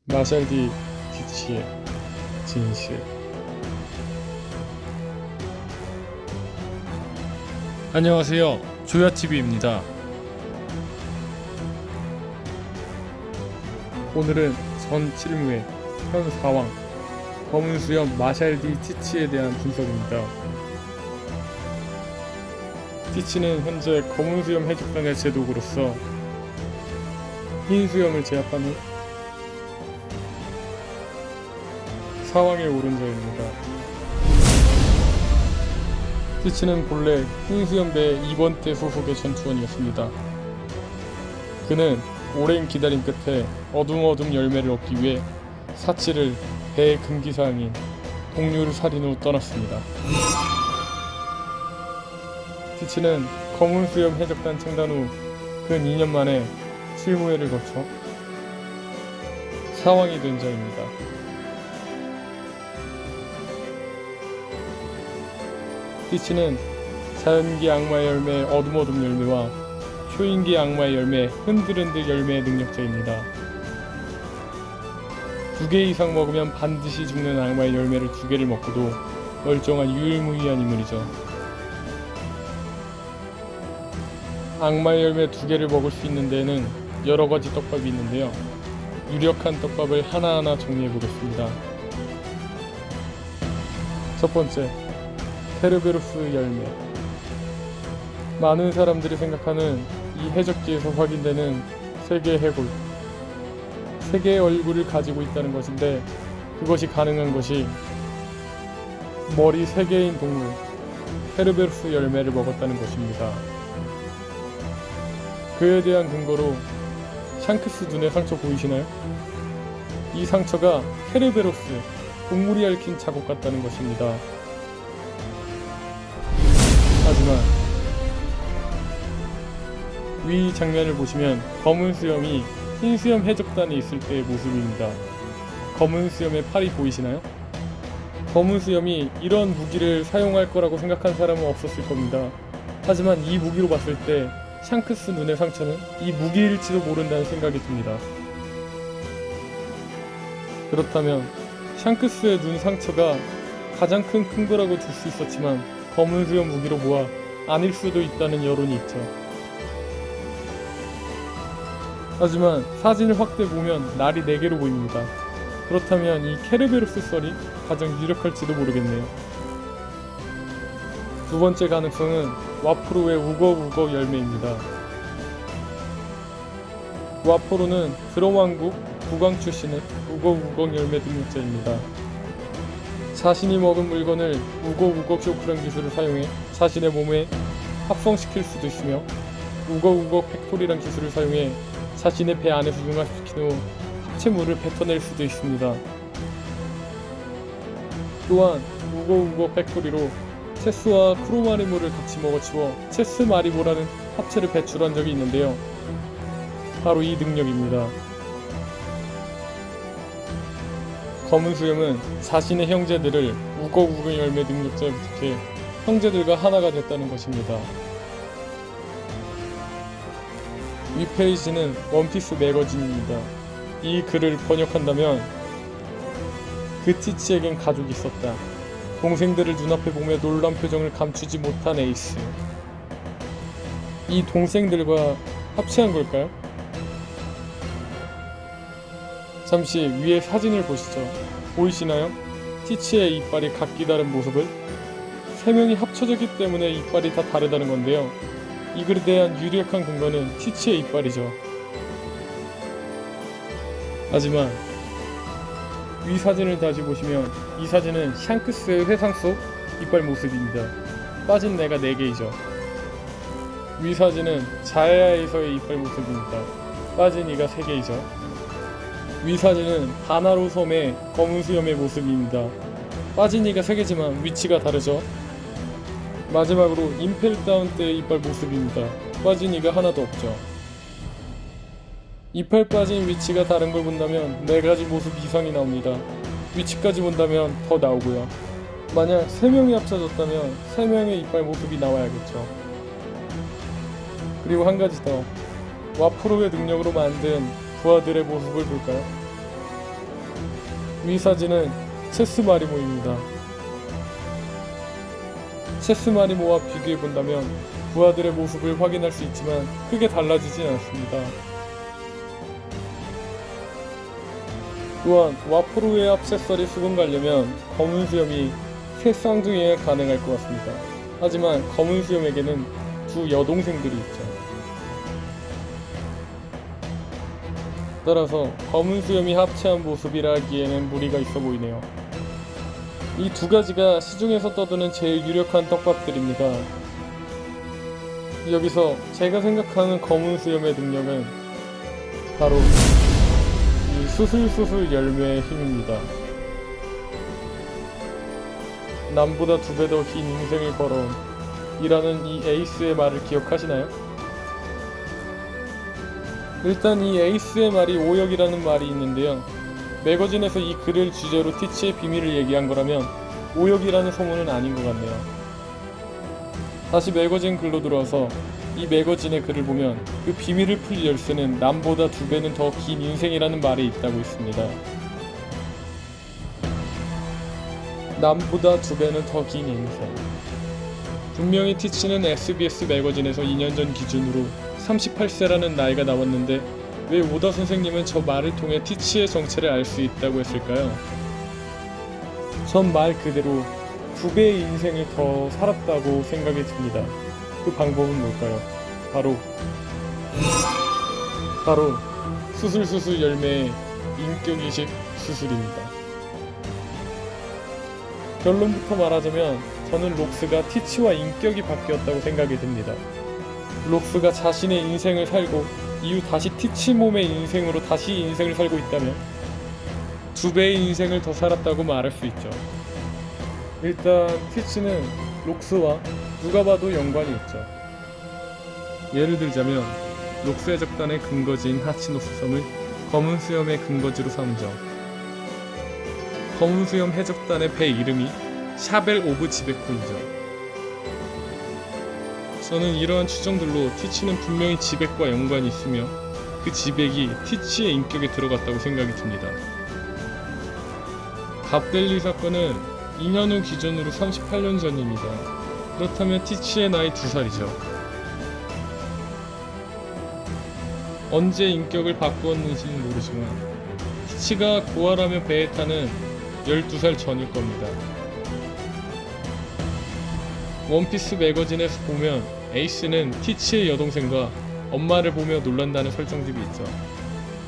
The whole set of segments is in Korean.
마샬디 뒤치의 진실. 안녕하세요, 조야TV입니다. 오늘은 전 7무의 현 4왕 검은수염 마샬디 티치에 대한 분석입니다. 티치는 현재 검은수염 해적단의 제독으로서 흰수염을 제압한 후 사왕에 오른 자입니다. 티치는 본래 흰수염배의 2번 때 소속의 전투원이었습니다. 그는 오랜 기다림 끝에 어둠 열매를 얻기 위해 사치를 배의 금기사항인 동료를 살인 후 떠났습니다. 티치는 검은수염 해적단 창단 후 근 2년 만에 실무회를 거쳐 사왕이 된 자입니다. 티치는 자연기 악마의 열매 어둠 열매와 초인기 악마의 열매 흔들흔들 열매의 능력자입니다. 2개 이상 먹으면 반드시 죽는 악마의 열매를 2개를 먹고도 멀쩡한 유일무이한 인물이죠. 악마의 열매 2개를 먹을 수 있는 데에는 여러가지 떡밥이 있는데요. 유력한 떡밥을 하나하나 정리해보겠습니다. 첫 번째, 케르베로스 열매. 많은 사람들이 생각하는 이 해적지에서 확인되는 세계의 해골, 세계의 얼굴을 가지고 있다는 것인데, 그것이 가능한 것이 머리 3개인 동물 케르베로스 열매를 먹었다는 것입니다. 그에 대한 근거로 샹크스 눈의 상처 보이시나요? 이 상처가 케르베로스, 동물이 얽힌 자국 같다는 것입니다. 하지만 위 장면을 보시면 검은 수염이 흰 수염 해적단에 있을 때의 모습입니다. 검은 수염의 팔이 보이시나요? 검은 수염이 이런 무기를 사용할 거라고 생각한 사람은 없었을 겁니다. 하지만 이 무기로 봤을 때 샹크스 눈의 상처는 이 무기일지도 모른다는 생각이 듭니다. 그렇다면 샹크스의 눈 상처가 가장 큰 거라고 둘 수 있었지만 검은 수염 무기로 모아 아닐 수도 있다는 여론이 있죠. 하지만 사진을 확대 보면 날이 4개로 보입니다. 그렇다면 이 케르베로스 썰이 가장 유력할지도 모르겠네요. 두 번째 가능성은 와포로의 우거 열매입니다. 와포로는 드럼왕국 국왕 출신의 우거 열매 능력자입니다. 자신이 먹은 물건을 우거 쇼크란 기술을 사용해 자신의 몸에 합성시킬 수도 있으며 우거 팩토리란 기술을 사용해 자신의 배 안에서 융합시킨 후 합체물을 뱉어낼 수도 있습니다. 또한 우거 팩토리로 체스와 크로마리모를 같이 먹어치워 체스 마리모라는 합체를 배출한 적이 있는데요. 바로 이 능력입니다. 검은 수염은 자신의 형제들을 우거 열매 능력자에 부탁해 형제들과 하나가 됐다는 것입니다. 위 페이지는 원피스 매거진입니다. 이 글을 번역한다면 그 티치에겐 가족이 있었다. 동생들을 눈앞에 보며 놀란 표정을 감추지 못한 에이스. 이 동생들과 합체한 걸까요? 잠시 위에 사진을 보시죠. 보이시나요? 티치의 이빨이 각기 다른 모습을? 3명이 합쳐졌기 때문에 이빨이 다 다르다는 건데요. 이 글에 대한 유력한 근거는 티치의 이빨이죠. 하지만 위 사진을 다시 보시면 이 사진은 샹크스의 회상 속 이빨 모습입니다. 빠진 내가 4개이죠. 위 사진은 자야에서의 이빨 모습입니다. 빠진 이가 3개이죠. 위 사진은 바나로 섬의 검은 수염의 모습입니다. 빠진 이가 3개지만 위치가 다르죠. 마지막으로 임펠 다운 때의 이빨 모습입니다. 빠진 이가 하나도 없죠. 이빨 빠진 위치가 다른 걸 본다면 4가지 모습 이상이 나옵니다. 위치까지 본다면 더 나오고요. 만약 3명이 합쳐졌다면 3명의 이빨 모습이 나와야겠죠. 그리고 한 가지 더, 와프로의 능력으로 만든 부하들의 모습을 볼까요? 위 사진은 체스 마리모입니다. 체스 마리모와 비교해본다면 부하들의 모습을 확인할 수 있지만 크게 달라지진 않습니다. 또한 와프로의 액세서리 수금가려면 검은 수염이 새 쌍둥이에 가능할 것 같습니다. 하지만 검은 수염에게는 두 여동생들이 있죠. 따라서 검은 수염이 합체한 모습이라 하기에는 무리가 있어 보이네요. 이 두 가지가 시중에서 떠드는 제일 유력한 떡밥들입니다. 여기서 제가 생각하는 검은 수염의 능력은 바로 이 수술수술 열매의 힘입니다. 남보다 2배 더 긴 인생을 걸어온 이라는 이 에이스의 말을 기억하시나요? 일단 이 에이스의 말이 오역이라는 말이 있는데요. 매거진에서 이 글을 주제로 티치의 비밀을 얘기한 거라면 오역이라는 소문은 아닌 것 같네요. 다시 매거진 글로 들어와서 이 매거진의 글을 보면 그 비밀을 풀 열쇠는 남보다 2배는 더 긴 인생이라는 말이 있다고 있습니다. 남보다 2배는 더 긴 인생. 분명히 티치는 SBS 매거진에서 2년 전 기준으로 38세라는 나이가 나왔는데 왜 오다 선생님은 저 말을 통해 티치의 정체를 알 수 있다고 했을까요? 전 말 그대로 2배의 인생을 더 살았다고 생각이 듭니다. 그 방법은 뭘까요? 바로 수술수술 열매의 인격이식 수술입니다. 결론부터 말하자면 저는 록스가 티치와 인격이 바뀌었다고 생각이 듭니다. 록스가 자신의 인생을 살고 이후 다시 티치 몸의 인생으로 다시 인생을 살고 있다면 2배의 인생을 더 살았다고 말할 수 있죠. 일단 티치는 록스와 누가 봐도 연관이 있죠. 예를 들자면 록스 해적단의 근거지인 하치노스 섬을 검은 수염의 근거지로 삼죠. 검은 수염 해적단의 배 이름이 샤벨 오브 지베코이죠. 저는 이러한 추정들로 티치는 분명히 지백과 연관이 있으며 그 지백이 티치의 인격에 들어갔다고 생각이 듭니다. 갑델리 사건은 2년 후 기준으로 38년 전입니다. 그렇다면 티치의 나이 2살이죠. 언제 인격을 바꾸었는지는 모르지만 티치가 고아라며 배에 타는 12살 전일 겁니다. 원피스 매거진에서 보면 에이스는 티치의 여동생과 엄마를 보며 놀란다는 설정집이 있죠.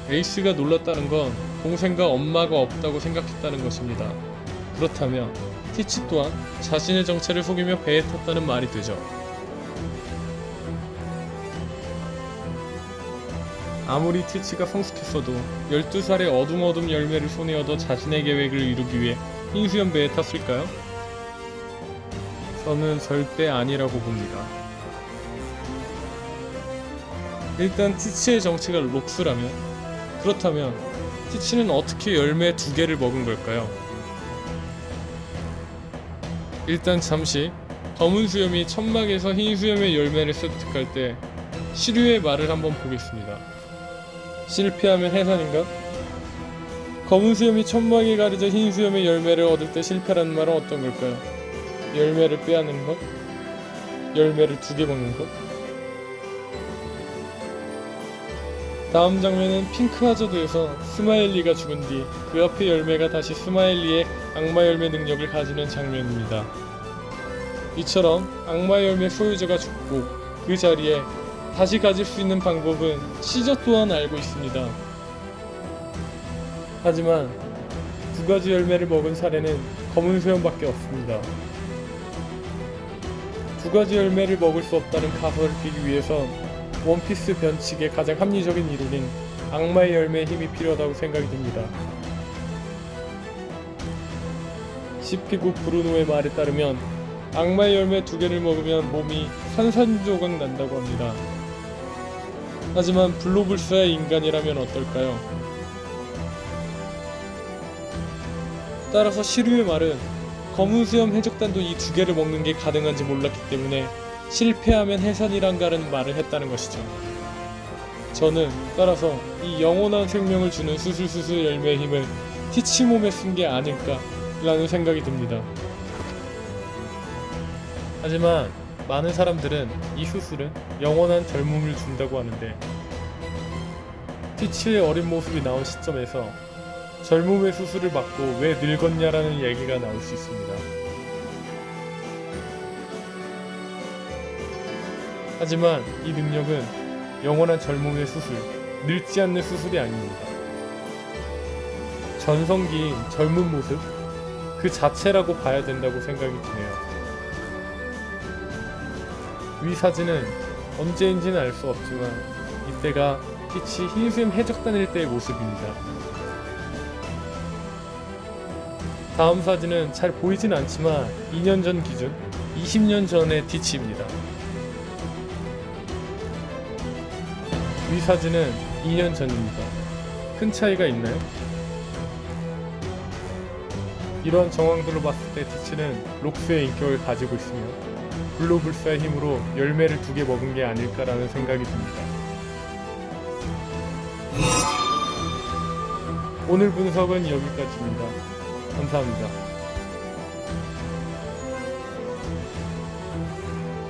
에이스가 놀랐다는 건 동생과 엄마가 없다고 생각했다는 것입니다. 그렇다면 티치 또한 자신의 정체를 속이며 배에 탔다는 말이 되죠. 아무리 티치가 성숙했어도 12살의 어둠 열매를 손에 얻어 자신의 계획을 이루기 위해 흰수염 배에 탔을까요? 저는 절대 아니라고 봅니다. 일단 티치의 정체가 록스라면, 그렇다면 티치는 어떻게 열매 2개를 먹은 걸까요? 일단 잠시 검은 수염이 천막에서 흰 수염의 열매를 습득할 때 시류의 말을 한번 보겠습니다. 실패하면 해산인가? 검은 수염이 천막에 가려져 흰 수염의 열매를 얻을 때 실패라는 말은 어떤 걸까요? 열매를 빼앗는 것? 열매를 2개 먹는 것? 다음 장면은 핑크 하저드에서 스마일리가 죽은 뒤 그 앞의 열매가 다시 스마일리의 악마 열매 능력을 가지는 장면입니다. 이처럼 악마 열매 소유자가 죽고 그 자리에 다시 가질 수 있는 방법은 시저 또한 알고 있습니다. 하지만 2가지 열매를 먹은 사례는 검은 수염밖에 없습니다. 2가지 열매를 먹을 수 없다는 가설을 깨기 위해선 원피스 변칙의 가장 합리적인 이론인 악마의 열매의 힘이 필요하다고 생각이 듭니다. 시피구 브루노의 말에 따르면 악마의 열매 2개를 먹으면 몸이 산산조각 난다고 합니다. 하지만 블로불사의 인간이라면 어떨까요? 따라서 시류의 말은 검은 수염 해적단도 이 2개를 먹는 게 가능한지 몰랐기 때문에 실패하면 해산이란가라는 말을 했다는 것이죠. 저는 따라서 이 영원한 생명을 주는 수술수술 열매의 힘을 티치 몸에 쓴 게 아닐까라는 생각이 듭니다. 하지만 많은 사람들은 이 수술은 영원한 젊음을 준다고 하는데, 티치의 어린 모습이 나온 시점에서 젊음의 수술을 받고 왜 늙었냐라는 얘기가 나올 수 있습니다. 하지만 이 능력은 영원한 젊음의 수술, 늙지 않는 수술이 아닙니다. 전성기인 젊은 모습 그 자체라고 봐야 된다고 생각이 드네요. 위 사진은 언제인지는 알 수 없지만 이때가 티치 흰수염 해적 다닐 때의 모습입니다. 다음 사진은 잘 보이진 않지만 2년 전 기준 20년 전의 티치입니다. 위 사진은 2년 전입니다. 큰 차이가 있나요? 이런 정황들로 봤을 때 티치는 록스의 인격을 가지고 있으며 블루불사의 힘으로 열매를 2개 먹은 게 아닐까라는 생각이 듭니다. 오늘 분석은 여기까지입니다. 감사합니다.